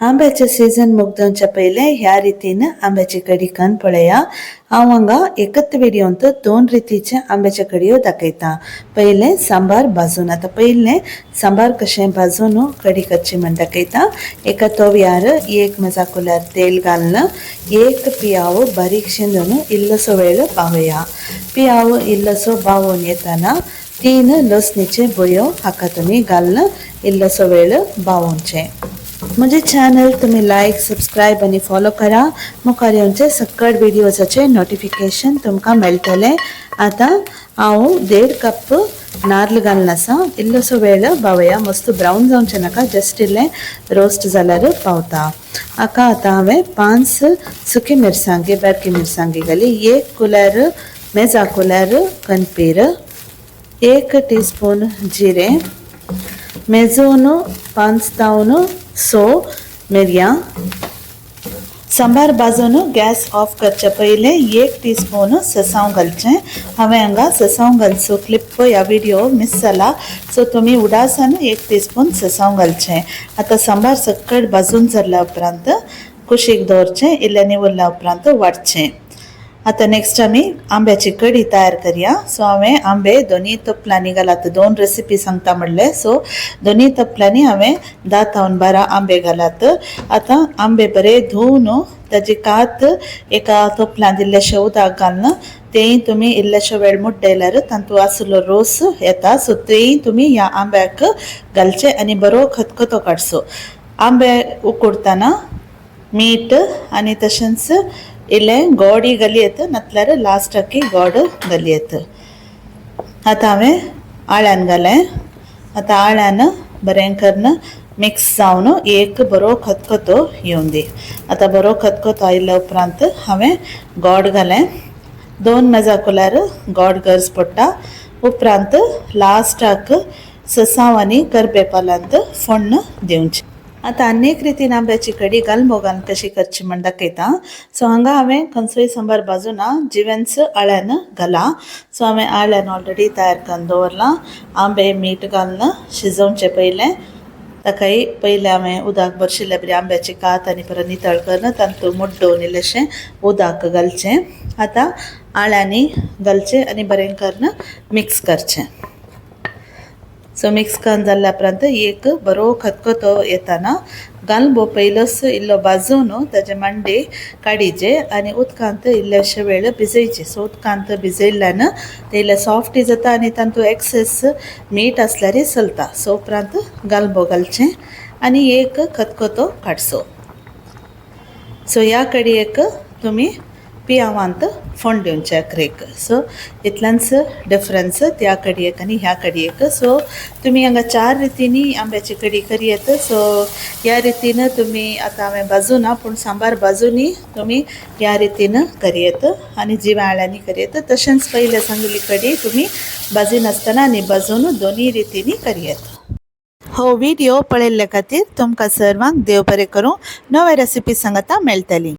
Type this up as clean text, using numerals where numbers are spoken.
आंब्याचे सीझन मुग्दोंच्या पहिले ह्या रितीन आंब्याची कडी करून पळया। हांव हांगा एकच व्हिडिओंत दोन रितीचे आंब्याचे कडयो दाखयता। पहिले सांबार भाजून, आता पहिले सांबार कशें भाजून कडी करची म्हण दाखयता। एका तव्यार एक मजाकुल्यार तेल घालून एक पियाव बारीक शिंदून इल्लोसो वेळ पावया। पियाव इल्लोसो बावून येताना 3 लसणीचे बयो हाका तुमी घालून इल्लोसो वेळ बावोवचे। मुझे चॅनल तुम्ही लाईक, सबस्क्राईब आणि फॉलो करा। मुखार येवचे सकट व्हिडिओचे नोटिफिकेशन तुमकां मेळटले। आता हांव 1.5 कप नारळ घालून आसा। इल्लोसो वेळ बावया, मस्त ब्राऊन जावचे नाका, जस्ट इल्लें रोस्ट जाल्यार पावता। हाका आतां हांवें 5 सुकी मिरसांगी, बारकी मिरसांगी घाली, 1 कुल्यार मेजा कुल्यार कणपीर, 1 टीस्पून जिरे, मेजून 5 तावन 6 मिरयां। सांबार भाजून गॅस ऑफ करचे पहिले 1 टीस्पून ससाव घालचे। हांवें हांगा ससाव घालचो क्लिप ह्या व्हिडिओ मिस जाला, सो तुमी उडासान 1 टीस्पून ससाव घालचे। आता सांबार सकट भाजून जाल्या उपरांत कुशीक दवरचे, इल्लें निवरल्या उपरांत वाडचे। आता नेक्स्ट आमी आंब्याची कडी तयार करूया। सो हांवें आंबे दोनी तपल्यांनी घालात, 2 रेसिपी सांगता म्हणले, सो दोनी तपल्यांनी हांवें 10 तावन 12 आंबे घालात। आता आंबे बरे धुवन ताजी कात एका तपल्यान इल्लेशें उदक घालून तें तुमी इल्लेशो वेळ मुड्डयल्यार तातूंत आसलो रोस येता, सो तें तुमी ह्या आंब्याक घालचे आनी बरो खतखतो काडचो। आंबे उकडटाना मीठ आनी तशेंच इल्लें गोडय घालयत, नातल्यार लास्टाक गोड घालयत। आतां हांवें आळ्यान घालें। आतां आळ्यान बरें करून मिक्स जावन एक बरो खतखतो येवन दी। आतां बरो खतखतो आयिल्ल्या उपरांत हांवें गोड घालें, 2 मेजा कुल्यार गोड गरज पडटा। उपरांत लास्टाक ससाव आनी करबेपालांत फोण्ण दिवचें। आता आनी एक रितीन आंब्याची कडी गालमो घालून कशी करची म्हण दाखयता। सो हांगा हांवें खंयचोय सांबार भाजूना जिवेंच आळ्यान घाला। सो हांवें आळ्यान ऑलरेडी तयार करून दवरला। आंबे मीठ घालून शिजोवचे पयलें, ताकाय पयलें हांवें उदक भरशिल्लें बरी आंब्याची कात आनी परत नितळ करून तातूंत मुड्डोवन इल्लेशें उदक घालचें। आतां आळ्यांनी घालचें आनी बरें करून मिक्स करचें। सो मिक्स करून जाल्ल्या उपरांत एक बरो खतखतो येताना गालमो पयलोच इल्लो भाजून ताजे मांडे काडीचे आनी उदकांत इल्लेशे वेळ भिजयचे। सो उदकांत भिजयल्ल्यान ते इल्लें सॉफ्ट जाता आनी तातूंत एक्सेस मीठ आसल्यार चलता। सो उपरांत गालमो घालचें आनी एक खतखतो काडचो। सो ह्या कडयेक तुमी पियावांत फोण्ण दिवचें अकरेक। सो इतल्यानच डिफरन्स त्या कडयेक आनी ह्या कडयेक। सो तुमी हांगा 4 रितींनी आंब्याची कडी करयत। सो ह्या रितीन तुमी आतां हांवें भाजूना, पूण सांबार भाजूनी तुमी ह्या रितीन करयत आनी जिवाळ्यांनी करयत। तशेंच पयलें सांगिल्ली कडी तुमी भाजिनासतना आनी भाजून दोनी रितींनी करयत। हो व्हिडिओ पळयल्ले खातीर तुमकां सर्वांक देव बरें करूं। नवे रेसिपी सांगता मेळटली।